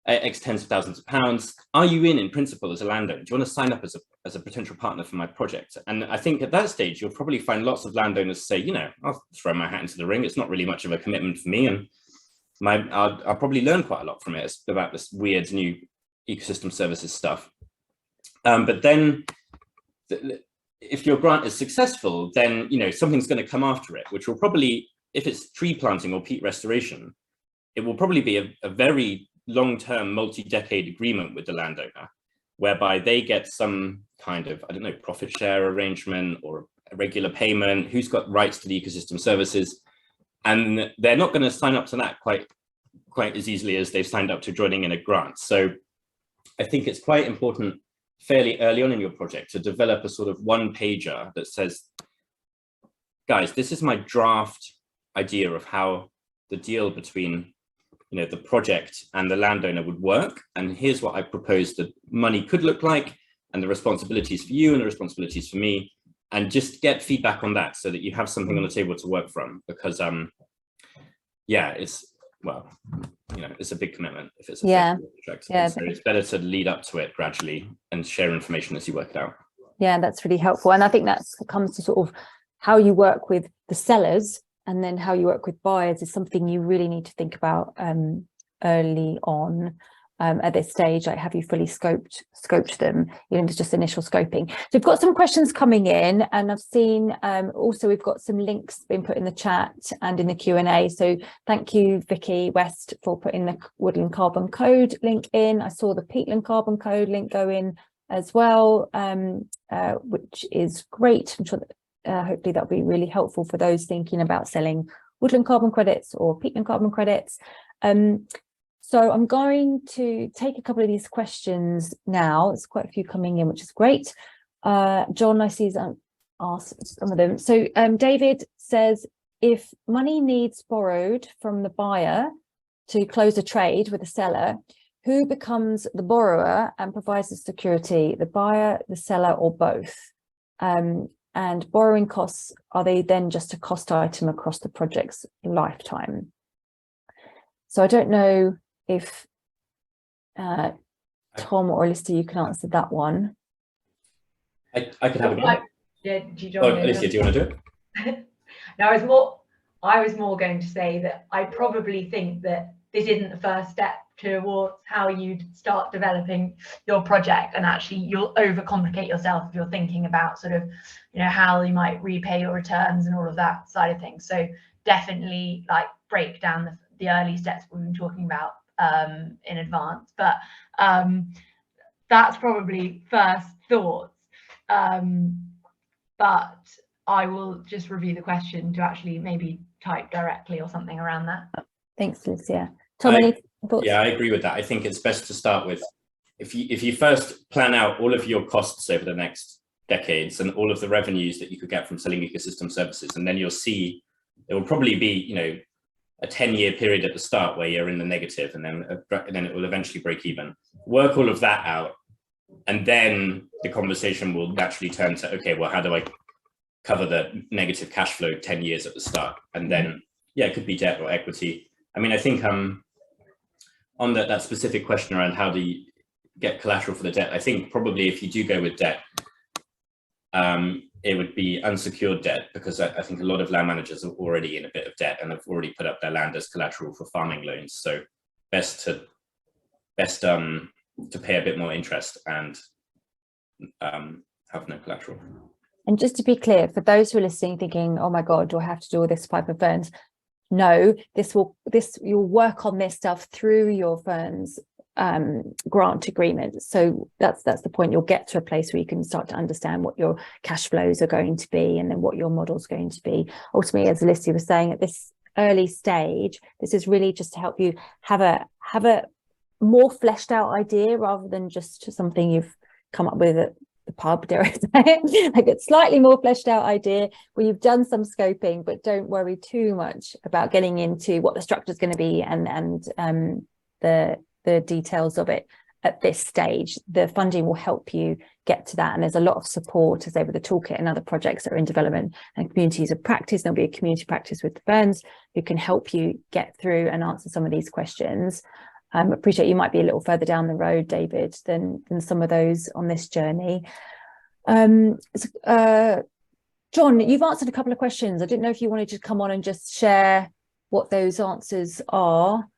Speaker 4: X tens of thousands of pounds. Are you in principle as a landowner? Do you want to sign up as a potential partner for my project?" And I think at that stage, you'll probably find lots of landowners say, I'll throw my hat into the ring. It's not really much of a commitment for me, and I'll probably learn quite a lot from it. It's about this weird new ecosystem services stuff. But then if your grant is successful, then something's going to come after it, which will probably, if it's tree planting or peat restoration, it will probably be a very long-term, multi-decade agreement with the landowner, whereby they get some kind of, I don't know, profit share arrangement or a regular payment, who's got rights to the ecosystem services. And they're not going to sign up to that quite as easily as they've signed up to joining in a grant. So I think it's quite important fairly early on in your project to develop a sort of one-pager that says, guys, this is my draft idea of how the deal between the project and the landowner would work, and here's what I propose the money could look like, and the responsibilities for you and the responsibilities for me, and just get feedback on that so that you have something on the table to work from. Because it's a big commitment if it's a project. So it's better to lead up to it gradually and share information as you work it out.
Speaker 1: Yeah, that's really helpful. And I think that comes to sort of how you work with the sellers and then how you work with buyers is something you really need to think about early on. at this stage? Like, have you fully scoped them, even if it's just initial scoping? So we've got some questions coming in, and I've seen also we've got some links being put in the chat and in the Q&A. So thank you, Vicky West, for putting the Woodland Carbon Code link in. I saw the peatland Carbon Code link go in as well, which is great. I'm sure that hopefully that'll be really helpful for those thinking about selling woodland carbon credits or peatland carbon credits. So I'm going to take a couple of these questions now. There's quite a few coming in, which is great. John, I see, has asked some of them. So David says, if money needs borrowed from the buyer to close a trade with the seller, who becomes the borrower and provides the security, the buyer, the seller, or both? And borrowing costs, are they then just a cost item across the project's lifetime? So I don't know if Tom or Alicia, you can answer that one.
Speaker 4: I could have a go.
Speaker 3: Yeah, do you want
Speaker 4: Alicia, do you want to do it?
Speaker 3: No, I was more going to say that I probably think that this isn't the first step towards how you'd start developing your project, and actually you'll overcomplicate yourself if you're thinking about sort of, you know, how you might repay your returns and all of that side of things. So definitely like break down the early steps we've been talking about in advance, but that's probably first thoughts. But I will just review the question to actually maybe type directly or something around that.
Speaker 1: Thanks, Alicia. Tom, any thoughts?
Speaker 4: Yeah, I agree with that. I think it's best to start with, if you first plan out all of your costs over the next decades and all of the revenues that you could get from selling ecosystem services, and then you'll see there will probably be, you know, a 10-year period at the start where you're in the negative, and then it will eventually break even. Work all of that out, and then the conversation will naturally turn to, okay, well, how do I cover the negative cash flow 10 years at the start? And then, yeah, it could be debt or equity. I mean, I think on that specific question around how do you get collateral for the debt, I think probably if you do go with debt, it would be unsecured debt, because I think a lot of land managers are already in a bit of debt and have already put up their land as collateral for farming loans. So best to pay a bit more interest and have no collateral.
Speaker 1: And just to be clear, for those who are listening thinking, oh my God, do I have to do all this type of FIRNS? No, you'll work on this stuff through your FIRNS grant agreement. So that's the point. You'll get to a place where you can start to understand what your cash flows are going to be, and then what your model's going to be. Ultimately, as Alicia was saying, at this early stage, this is really just to help you have a more fleshed out idea, rather than just something you've come up with at the pub, dare I say, like a slightly more fleshed out idea where you've done some scoping, but don't worry too much about getting into what the structure is going to be and the details of it at this stage. The funding will help you get to that, and there's a lot of support, as over the Toolkit and other projects that are in development and communities of practice. There'll be a community practice with the FIRNS who can help you get through and answer some of these questions. Appreciate you might be a little further down the road, David, than some of those on this journey. John, you've answered a couple of questions. I didn't know if you wanted to come on and just share what those answers are.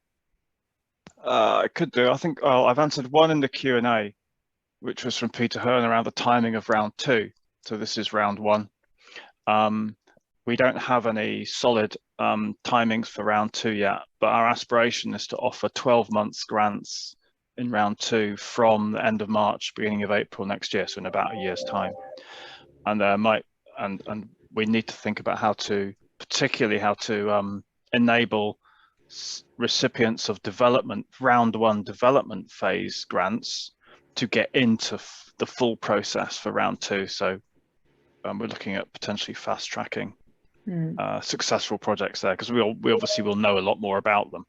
Speaker 2: I could do. I think I've answered one in the Q&A, which was from Peter Hearn around the timing of round 2. So this is round 1. We don't have any solid timings for round 2 yet, but our aspiration is to offer 12 months grants in round 2 from the end of March, beginning of April next year, so in about a year's time. And and we need to think about how to enable recipients of round 1 development phase grants to get into the full process for round 2. So we're looking at potentially fast tracking successful projects there, because we obviously will know a lot more about them.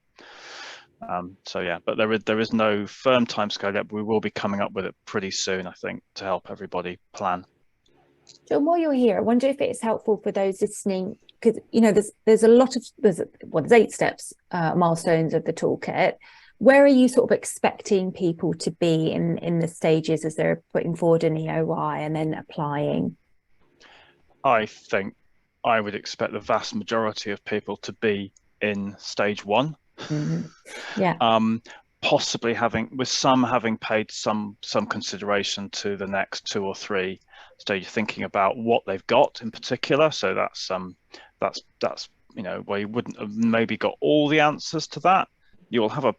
Speaker 2: So yeah, but there is no firm timescale yet, but we will be coming up with it pretty soon, I think, to help everybody plan.
Speaker 1: John, while you're here, I wonder if it's helpful for those listening, because you know there's 8 steps, milestones of the toolkit. Where are you sort of expecting people to be in the stages as they're putting forward an EOI and then applying?
Speaker 2: I think I would expect the vast majority of people to be in stage 1.
Speaker 1: Yeah.
Speaker 2: possibly having paid some consideration to the next 2 or 3 stages, thinking about what they've got in particular. So that's where you wouldn't have maybe got all the answers to that. You will have a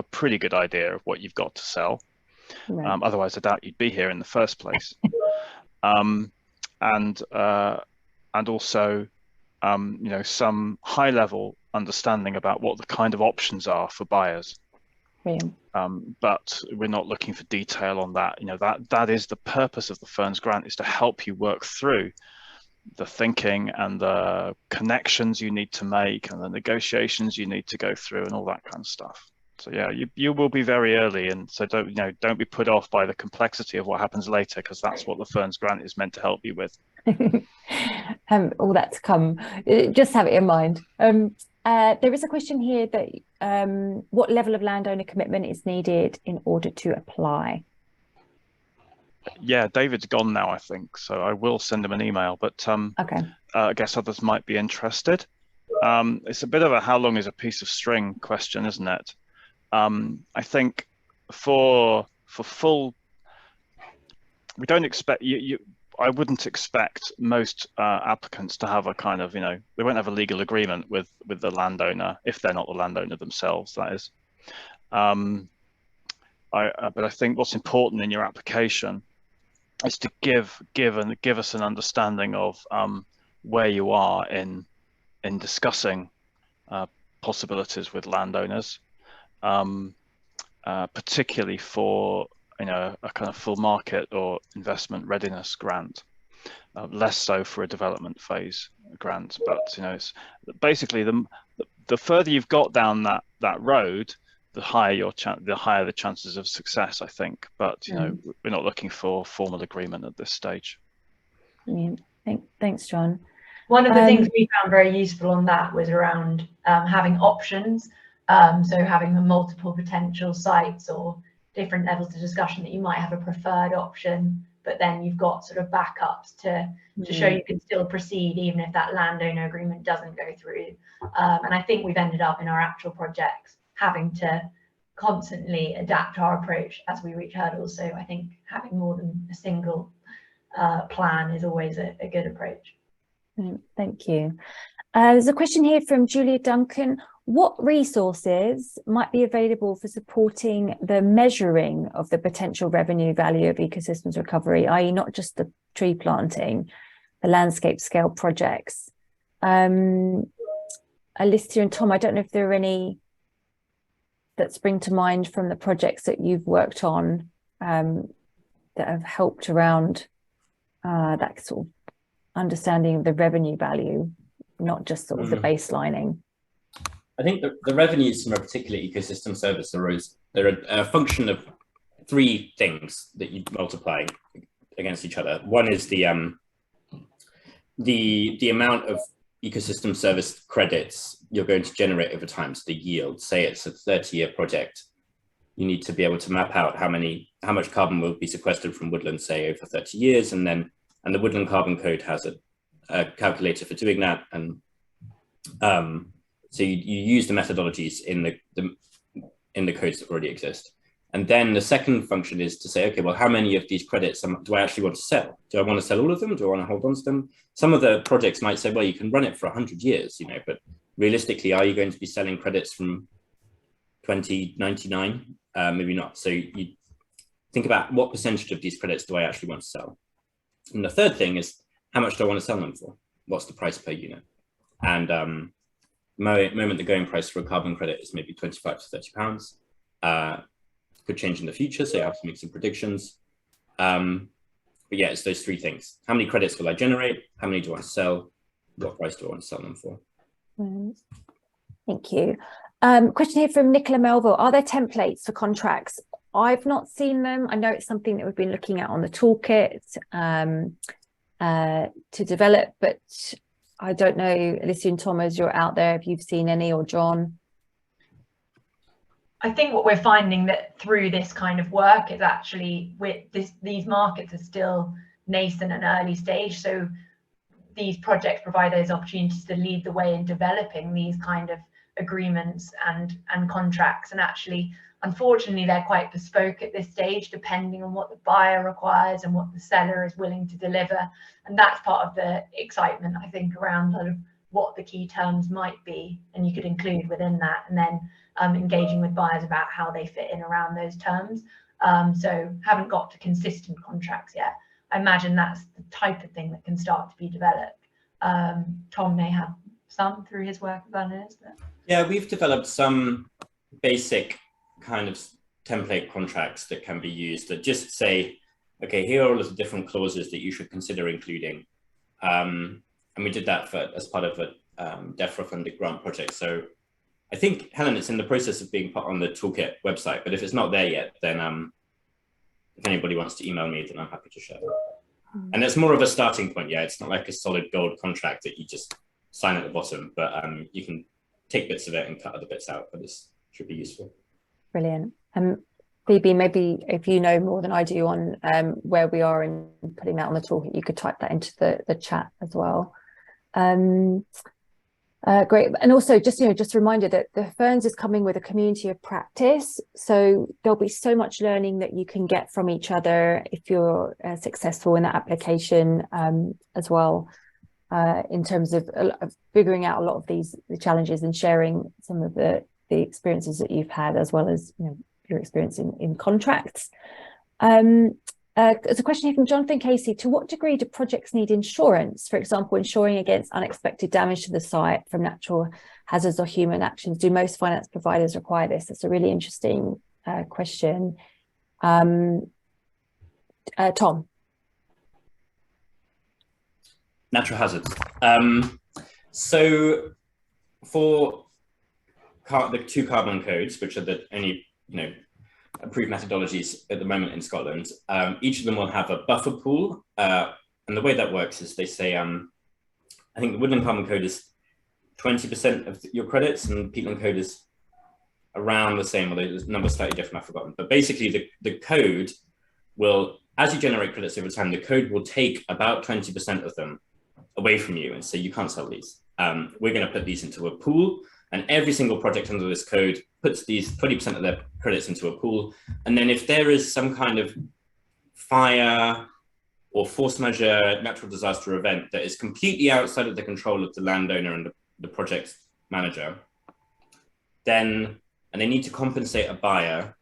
Speaker 2: pretty good idea of what you've got to sell.
Speaker 1: Right.
Speaker 2: Otherwise, I doubt you'd be here in the first place. And also, some high level understanding about what the kind of options are for buyers. But we're not looking for detail on that. That is the purpose of the FIRNS grant, is to help you work through the thinking and the connections you need to make and the negotiations you need to go through and all that kind of stuff. So yeah, you will be very early, and so don't be put off by the complexity of what happens later, because that's what the FIRNS grant is meant to help you with.
Speaker 1: All that to come. Just have it in mind. There is a question here that what level of landowner commitment is needed in order to apply?
Speaker 2: Yeah, David's gone now, I think, so I will send him an email, but
Speaker 1: okay.
Speaker 2: I guess others might be interested. It's a bit of a how long is a piece of string question, isn't it? I think for full, we don't expect I wouldn't expect most applicants to have a kind of, they won't have a legal agreement with the landowner if they're not the landowner themselves, that is. But I think what's important in your application is to give us an understanding of where you are in discussing possibilities with landowners, particularly for a kind of full market or investment readiness grant, less so for a development phase grant. But it's basically the further you've got down that road, the higher the chances of success, I think. But we're not looking for formal agreement at this stage.
Speaker 1: Thanks, John.
Speaker 3: One of the things we found very useful on that was around having options. So having the multiple potential sites or different levels of discussion, that you might have a preferred option, but then you've got sort of backups to show you can still proceed even if that landowner agreement doesn't go through. And I think we've ended up in our actual projects having to constantly adapt our approach as we reach hurdles. So I think having more than a single plan is always a good approach.
Speaker 1: Thank you. There's a question here from Julia Duncan. What resources might be available for supporting the measuring of the potential revenue value of ecosystems recovery, i.e. not just the tree planting, the landscape scale projects? Alicia and Tom, I don't know if there are any that spring to mind from the projects that you've worked on that have helped around that sort of understanding of the revenue value, not just sort of the baselining.
Speaker 4: I think the revenues from a particular ecosystem service they're a function of 3 things that you multiply against each other. One is the amount of ecosystem service credits you're going to generate over time, so the yield. Say it's a 30-year project, you need to be able to map out how much carbon will be sequestered from woodland, say over 30 years, and the Woodland Carbon Code has a calculator for doing that, and so you use the methodologies in the codes that already exist. And then the second function is to say, okay, well, how many of these credits do I actually want to sell? Do I want to sell all of them? Do I want to hold on to them? Some of the projects might say, well, you can run it for 100 years, but realistically, are you going to be selling credits from 2099? Maybe not. So you think about what percentage of these credits do I actually want to sell? And the third thing is, how much do I want to sell them for? What's the price per unit? And moment the going price for a carbon credit is maybe 25 to 30 pounds. Could change in the future, so you have to make some predictions. But yeah, it's those 3 things. How many credits will I generate? How many do I want to sell? What price do I want to sell them for?
Speaker 1: Thank you. Question here from Nicola Melville. Are there templates for contracts? I've not seen them. I know it's something that we've been looking at on the toolkit to develop, but I don't know, Alicia and Tom, as you're out there, if you've seen any, or John.
Speaker 3: I think what we're finding that through this kind of work is actually these markets are still nascent and early stage. So these projects provide those opportunities to lead the way in developing these kind of agreements and contracts, and actually, unfortunately, they're quite bespoke at this stage, depending on what the buyer requires and what the seller is willing to deliver. And that's part of the excitement, I think, around sort of what the key terms might be, and you could include within that, and then engaging with buyers about how they fit in around those terms. So haven't got to consistent contracts yet. I imagine that's the type of thing that can start to be developed. Tom may have some through his work with others.
Speaker 4: Yeah, we've developed some basic kind of template contracts that can be used that just say, okay, here are all of the different clauses that you should consider including. And we did that as part of a DEFRA funded grant project. So I think, Helen, it's in the process of being put on the Toolkit website, but if it's not there yet, then if anybody wants to email me, then I'm happy to share. And it's more of a starting point. Yeah, it's not like a solid gold contract that you just sign at the bottom, but you can take bits of it and cut other bits out, but this should be useful.
Speaker 1: Brilliant. Phoebe, maybe if you know more than I do on where we are in putting that on the toolkit, you could type that into the chat as well. Great. And also just a reminder that the FIRNS is coming with a community of practice. So there'll be so much learning that you can get from each other if you're successful in that application as well, in terms of figuring out a lot of the challenges and sharing some of the experiences that you've had, as well as your experience in contracts. There's a question here from Jonathan Casey. To what degree do projects need insurance? For example, insuring against unexpected damage to the site from natural hazards or human actions. Do most finance providers require this? That's a really interesting question. Tom.
Speaker 4: Natural hazards. So for the 2 carbon codes, which are the only approved methodologies at the moment in Scotland, each of them will have a buffer pool, and the way that works is they say, I think the woodland carbon code is 20% of your credits, and peatland code is around the same, although the number's slightly different, I've forgotten. But basically the code will, as you generate credits over time, the code will take about 20% of them away from you and say, you can't sell these. We're going to put these into a pool, and every single project under this code puts these 20% of their credits into a pool. And then if there is some kind of fire or force majeure natural disaster event that is completely outside of the control of the landowner and the project manager, then, and they need to compensate a buyer,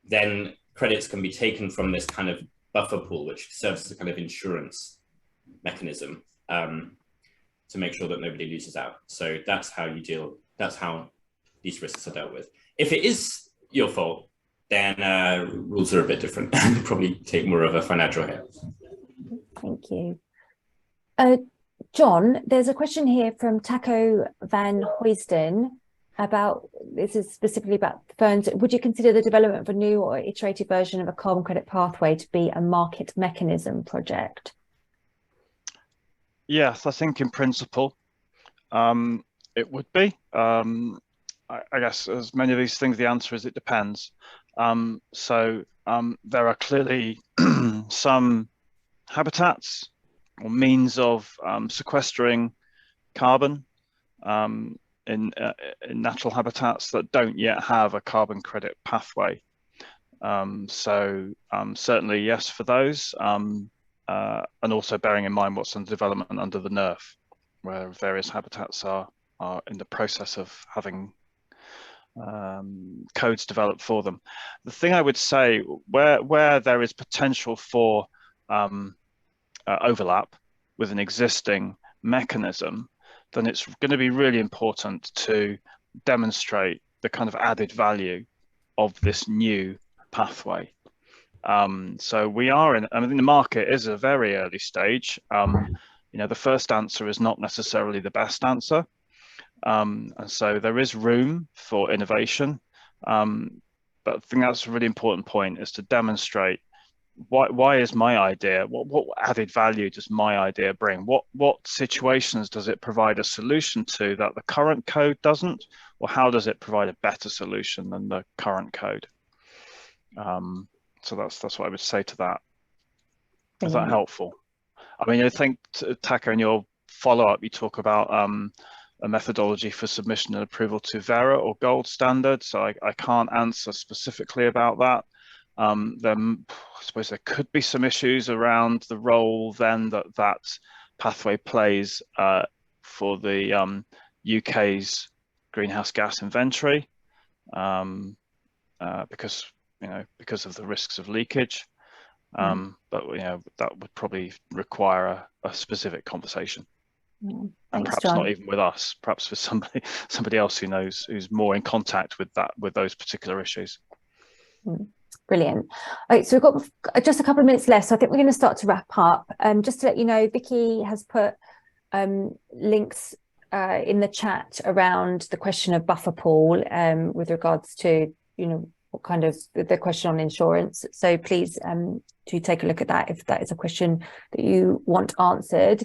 Speaker 4: then credits can be taken from this kind of buffer pool, which serves as a kind of insurance mechanism to make sure that nobody loses out. So that's how you deal, that's how these risks are dealt with. If it is your fault, then rules are a bit different and probably take more of a financial hit.
Speaker 1: Thank you. John, there's a question here from Taco van Hoysden about, this is specifically about FIRNS. Would you consider the development of a new or iterated version of a carbon credit pathway to be a market mechanism project?
Speaker 2: Yes, I think in principle it would be. I guess as many of these things, the answer is it depends. So there are clearly some habitats or means of sequestering carbon in natural habitats that don't yet have a carbon credit pathway. So certainly yes for those, and also bearing in mind what's under development under the NERF, where various habitats are in the process of having codes developed for them. The thing I would say, where there is potential for overlap with an existing mechanism, then it's going to be really important to demonstrate the kind of added value of this new pathway. So we are in, I mean, the market is a very early stage. The first answer is not necessarily the best answer. And so there is room for innovation. But I think that's a really important point, is to demonstrate why is my idea, what added value does my idea bring? What situations does it provide a solution to that the current code doesn't? Or how does it provide a better solution than the current code? So that's what I would say to that. Is that helpful? I mean, I think, Taco, in your follow-up, you talk about a methodology for submission and approval to VERA or gold standard, so I can't answer specifically about that. Then I suppose there could be some issues around the role then that pathway plays for the UK's greenhouse gas inventory, because of the risks of leakage. But that would probably require a specific conversation.
Speaker 1: Thanks,
Speaker 2: and perhaps
Speaker 1: John.
Speaker 2: not even with us, perhaps with somebody else who's more in contact with those particular issues.
Speaker 1: Brilliant. All right, so we've got just a couple of minutes left, so I think we're going to start to wrap up. Just to let you know, Vicky has put links in the chat around the question of buffer pool with regards to what kind of the question on insurance. So please do take a look at that if that is a question that you want answered.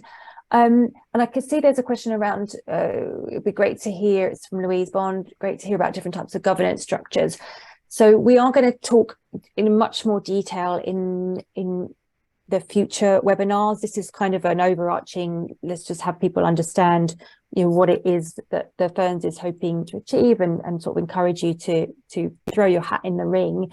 Speaker 1: And I can see there's a question around, it'd be great to hear, it's from Louise Bond, great to hear about different types of governance structures. So we are going to talk in much more detail in the future webinars. This is kind of an overarching, let's just have people understand what it is that the FIRNS is hoping to achieve, and sort of encourage you to throw your hat in the ring,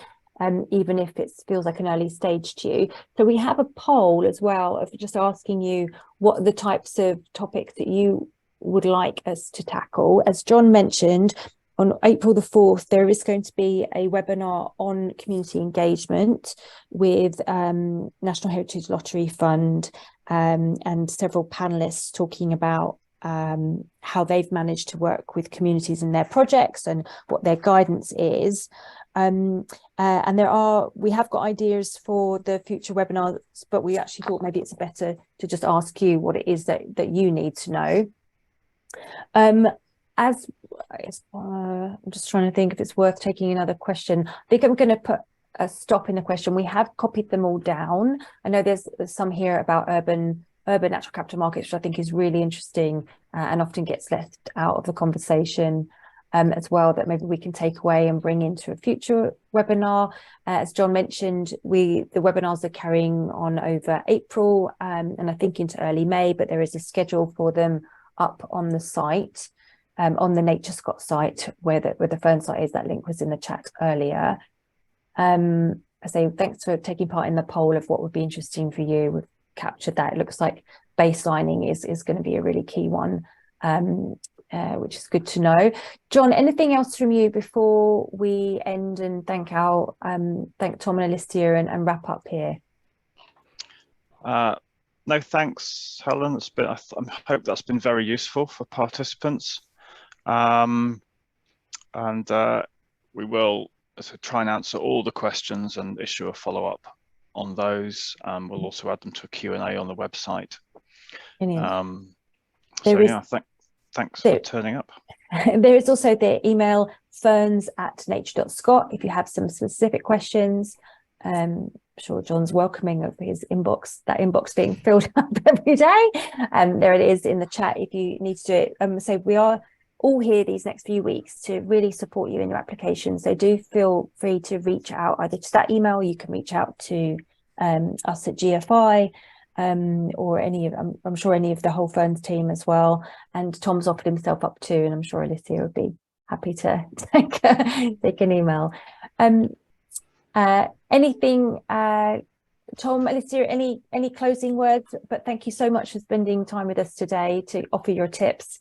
Speaker 1: even if it feels like an early stage to you. So we have a poll as well of just asking you what are the types of topics that you would like us to tackle. As John mentioned, on April the 4th, there is going to be a webinar on community engagement with National Heritage Lottery Fund and several panelists talking about how they've managed to work with communities in their projects and what their guidance is. And we have got ideas for the future webinars, but we actually thought maybe it's better to just ask you what it is that you need to know. I'm just trying to think if it's worth taking another question. I think I'm going to put a stop in the question. We have copied them all down. I know there's some here about urban natural capital markets, which I think is really interesting and often gets left out of the conversation as well, that maybe we can take away and bring into a future webinar. As John mentioned, the webinars are carrying on over April and I think into early May, but there is a schedule for them up on the site. On the NatureScot site where the FIRNS site is. That link was in the chat earlier. I say thanks for taking part in the poll of what would be interesting for you. We've captured that. It looks like baselining is going to be a really key one, which is good to know. John, anything else from you before we end and thank Tom and Alicia and wrap up here?
Speaker 2: No, thanks, Helen. I hope that's been very useful for participants. And we will try and answer all the questions and issue a follow-up on those. We'll also add them to a Q&A on the website. Thanks for turning up.
Speaker 1: There is also the email ferns@nature.scot if you have some specific questions. I'm sure John's welcoming of his inbox, that inbox being filled up every day. There it is in the chat if you need to do it. So we are all here these next few weeks to really support you in your application. So do feel free to reach out either to that email, you can reach out to us at GFI or I'm sure any of the whole FIRNS team as well. And Tom's offered himself up too, and I'm sure Alicia would be happy to take an email. Anything, Tom, Alicia, any closing words? But thank you so much for spending time with us today to offer your tips.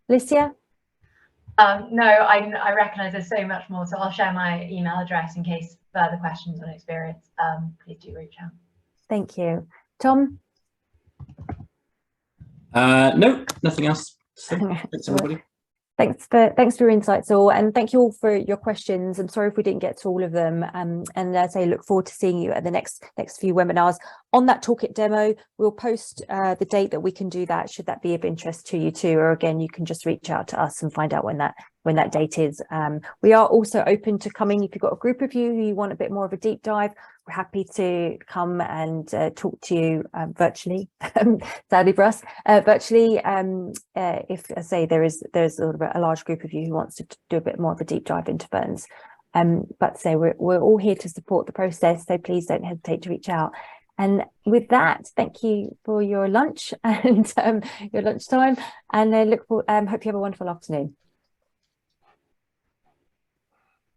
Speaker 1: Alicia?
Speaker 3: No, I recognise there's so much more, so I'll share my email address in case further questions on experience. Please do reach out.
Speaker 1: Thank you. Tom?
Speaker 4: No, nothing else. So, thanks everybody.
Speaker 1: Thanks for your insights all, and thank you all for your questions. I'm sorry if we didn't get to all of them, and as I look forward to seeing you at the next few webinars. On that Toolkit demo, we'll post the date that we can do that, should that be of interest to you too, or again you can just reach out to us and find out when that date is. We are also open to coming if you've got a group of you who you want a bit more of a deep dive. We're happy to come and talk to you virtually, sadly for us, virtually, if, as I say, there's a large group of you who wants to do a bit more of a deep dive into FIRNS. But say we're all here to support the process, so please don't hesitate to reach out. And with that, thank you for your lunch and your lunchtime, and I hope you have a wonderful afternoon.